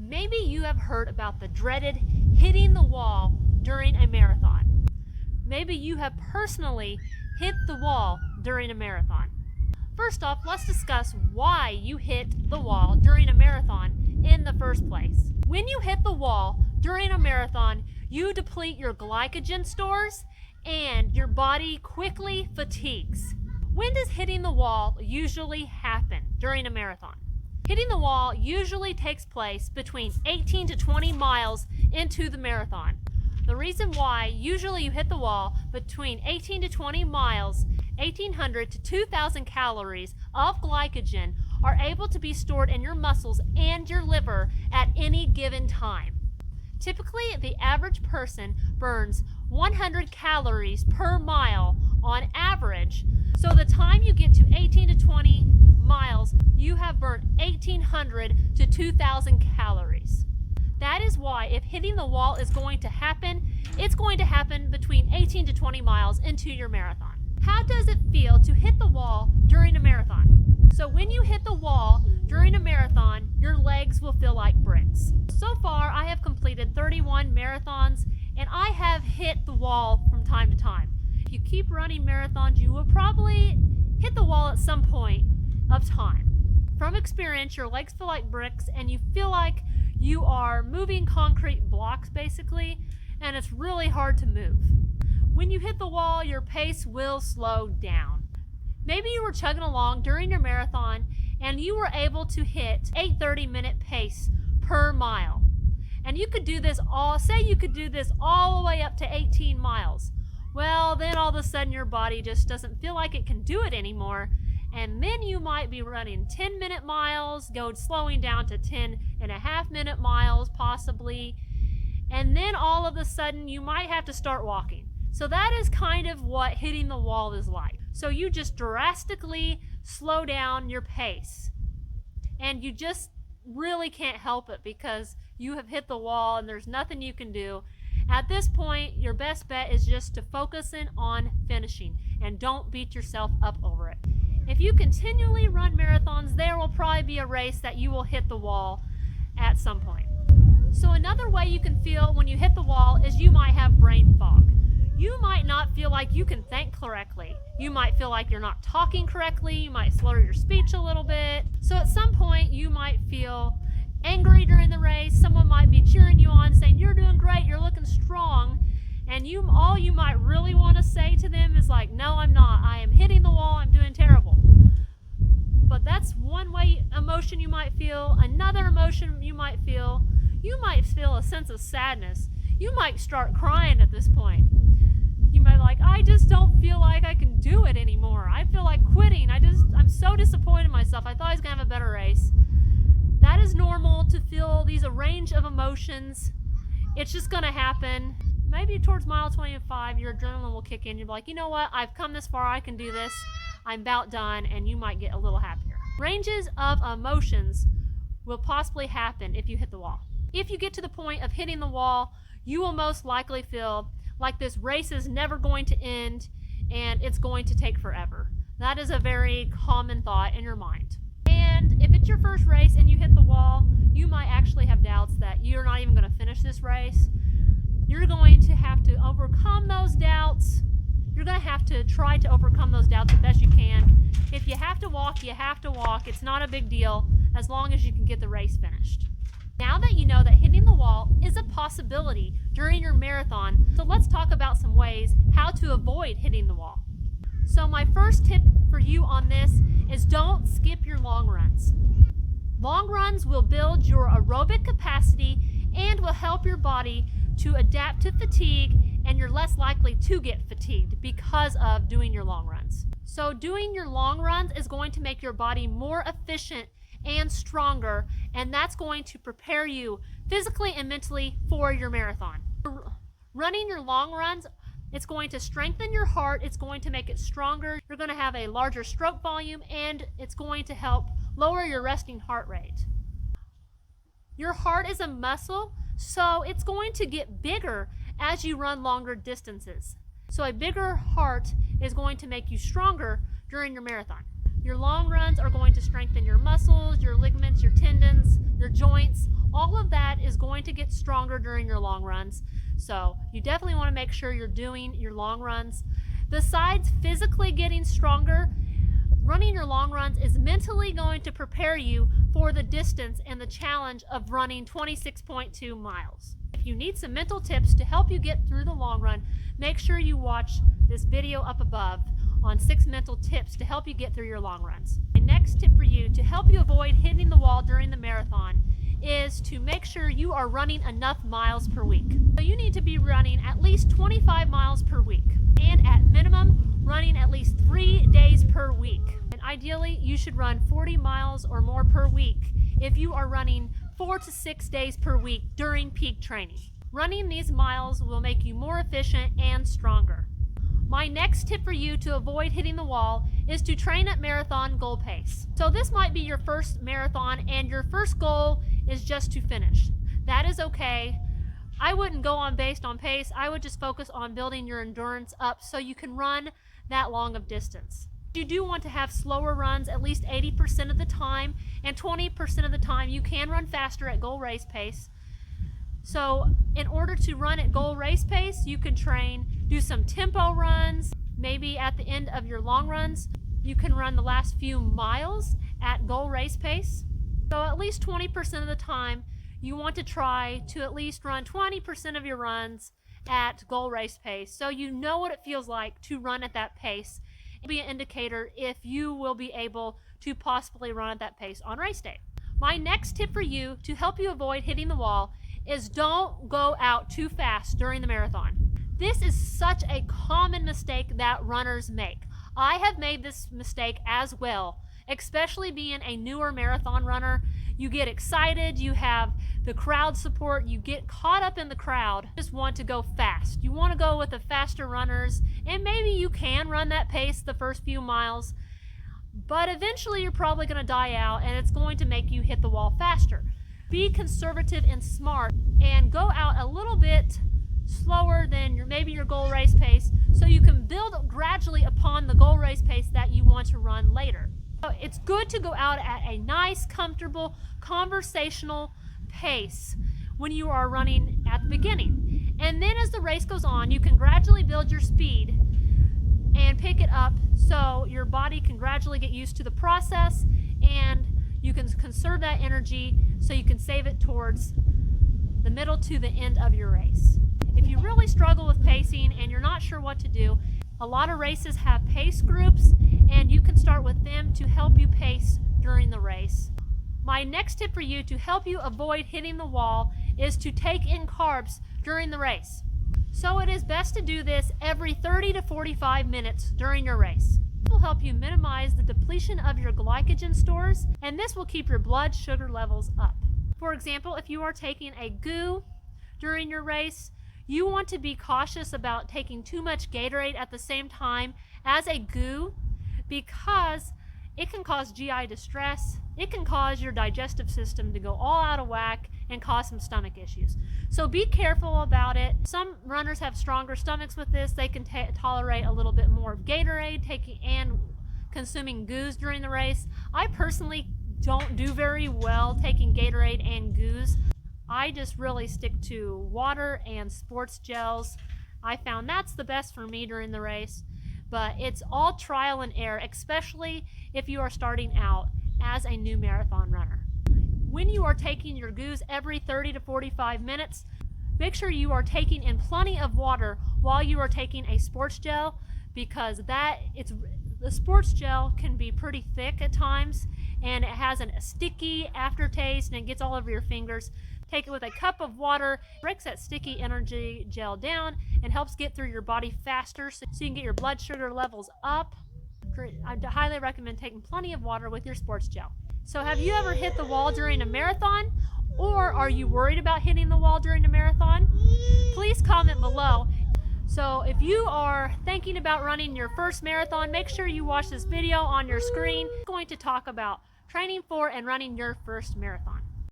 Maybe you have heard about the dreaded hitting the wall during a marathon. Maybe you have personally hit the wall during a marathon. First off, let's discuss why you hit the wall during a marathon in the first place. When you hit the wall during a marathon, you deplete your glycogen stores and your body quickly fatigues. When does hitting the wall usually happen during a marathon? Hitting the wall usually takes place between 18 to 20 miles into the marathon. The reason why usually you hit the wall between 18 to 20 miles, 1,800 to 2,000 calories of glycogen are able to be stored in your muscles and your liver at any given time. Typically, the average person burns 100 calories per mile on average. So the time you get to 18 to 20 miles, you have burnt 1,800 to 2,000 calories. That is why if hitting the wall is going to happen, it's going to happen between 18 to 20 miles into your marathon. How does it feel to hit the wall during a marathon? So when you hit the wall during a marathon, your legs will feel like bricks. So far, I have completed 31 marathons, and I have hit the wall from time to time. If you keep running marathons, you will probably hit the wall at some point of time. From experience, your legs feel like bricks, and you feel like you are moving concrete blocks basically, and it's really hard to move. When you hit the wall, your pace will slow down. Maybe you were chugging along during your marathon and you were able to hit a 30-minute pace per mile. And you could do this all the way up to 18 miles. Well, then all of a sudden your body just doesn't feel like it can do it anymore. And then you might be running 10-minute miles, slowing down to 10.5-minute miles possibly. And then all of a sudden you might have to start walking. So that is kind of what hitting the wall is like. So you just drastically slow down your pace. And you just really can't help it because you have hit the wall and there's nothing you can do. At this point, your best bet is just to focus in on finishing and don't beat yourself up over it. If you continually run marathons, there will probably be a race that you will hit the wall at some point. So another way you can feel when you hit the wall is you might have brain fog. You might not feel like you can think correctly. You might feel like you're not talking correctly. You might slur your speech a little bit. So at some point you might feel angry during the race. Someone might be cheering you on saying, "You're doing great, you're looking strong." And all you might really want to say to them is like, "No, I'm not. I am hitting the wall. I'm doing terrible." But that's one way emotion you might feel. Another emotion you might feel a sense of sadness. You might start crying at this point. You might be like, "I just don't feel like I can do it anymore. I feel like quitting. I'm so disappointed in myself. I thought I was going to have a better race." That is normal to feel these range of emotions. It's just going to happen. Maybe towards mile 25, your adrenaline will kick in. You'll be like, "You know what? I've come this far. I can do this. I'm about done." And you might get a little happier. Ranges of emotions will possibly happen if you hit the wall. If you get to the point of hitting the wall, you will most likely feel like this race is never going to end and it's going to take forever. That is a very common thought in your mind. And if it's your first race and you hit the wall, you might actually have doubts that you're not even going to finish this race. You're going to have to overcome those doubts. You're going to have to try to overcome those doubts the best you can. If you have to walk, you have to walk. It's not a big deal as long as you can get the race finished. Now that you know that hitting the wall is a possibility during your marathon, so let's talk about some ways how to avoid hitting the wall. So my first tip for you on this is don't skip your long runs. Long runs will build your aerobic capacity and will help your body to adapt to fatigue, and you're less likely to get fatigued because of doing your long runs. So doing your long runs is going to make your body more efficient and stronger, and that's going to prepare you physically and mentally for your marathon. Running your long runs, it's going to strengthen your heart, it's going to make it stronger, you're going to have a larger stroke volume, and it's going to help lower your resting heart rate. Your heart is a muscle, so it's going to get bigger as you run longer distances. So a bigger heart is going to make you stronger during your marathon. Your long runs are going to strengthen your muscles, your ligaments, your tendons, your joints, All of that is going to get stronger during your long runs. So you definitely want to make sure you're doing your long runs. Besides physically getting stronger, running your long runs is mentally going to prepare you for the distance and the challenge of running 26.2 miles. If you need some mental tips to help you get through the long run, make sure you watch this video up above on 6 mental tips to help you get through your long runs. My next tip for you to help you avoid hitting the wall during the marathon is to make sure you are running enough miles per week. So you need to be running at least 25 miles per week, and at minimum running at least 3 days per week. And ideally you should run 40 miles or more per week if you are running 4 to 6 days per week during peak training. Running these miles will make you more efficient and stronger. My next tip for you to avoid hitting the wall is to train at marathon goal pace. So this might be your first marathon and your first goal is just to finish. That is okay. I wouldn't go on based on pace. I would just focus on building your endurance up so you can run that long of distance. You do want to have slower runs at least 80% of the time, and 20% of the time you can run faster at goal race pace. So in order to run at goal race pace, you can do some tempo runs. Maybe at the end of your long runs, you can run the last few miles at goal race pace. So at least 20% of the time, you want to try to at least run 20% of your runs at goal race pace, so you know what it feels like to run at that pace. It'll be an indicator if you will be able to possibly run at that pace on race day. My next tip for you to help you avoid hitting the wall is don't go out too fast during the marathon. This is such a common mistake that runners make. I have made this mistake as well, especially being a newer marathon runner. You get excited, you have the crowd support, you get caught up in the crowd, you just want to go fast. You want to go with the faster runners, and maybe you can run that pace the first few miles, but eventually you're probably going to die out and it's going to make you hit the wall faster. Be conservative and smart and go out a little bit slower than maybe your goal race pace, so you can build gradually upon the goal race pace that you want to run later. So it's good to go out at a nice, comfortable, conversational pace when you are running at the beginning. And then as the race goes on, you can gradually build your speed and pick it up so your body can gradually get used to the process, and you can conserve that energy so you can save it towards the middle to the end of your race. If you really struggle with pacing and you're not sure what to do, a lot of races have pace groups, and you can start with them to help you pace during the race. My next tip for you to help you avoid hitting the wall is to take in carbs during the race. So it is best to do this every 30 to 45 minutes during your race. This will help you minimize the depletion of your glycogen stores, and this will keep your blood sugar levels up. For example, if you are taking a GU during your race, you want to be cautious about taking too much Gatorade at the same time as a GU, because it can cause GI distress. It can cause your digestive system to go all out of whack and cause some stomach issues. So be careful about it. Some runners have stronger stomachs with this. They can tolerate a little bit more of Gatorade and consuming GUs during the race. I personally don't do very well taking Gatorade and GUs. I just really stick to water and sports gels. I found that's the best for me during the race, but it's all trial and error, especially if you are starting out as a new marathon runner. When you are taking your GUs every 30 to 45 minutes, make sure you are taking in plenty of water while you are taking a sports gel, because the sports gel can be pretty thick at times, and it has a sticky aftertaste and it gets all over your fingers. Take it with a cup of water, breaks that sticky energy gel down and helps get through your body faster so you can get your blood sugar levels up. I highly recommend taking plenty of water with your sports gel. So have you ever hit the wall during a marathon? Or are you worried about hitting the wall during a marathon? Please comment below. So if you are thinking about running your first marathon, make sure you watch this video on your screen. I'm going to talk about training for and running your first marathon.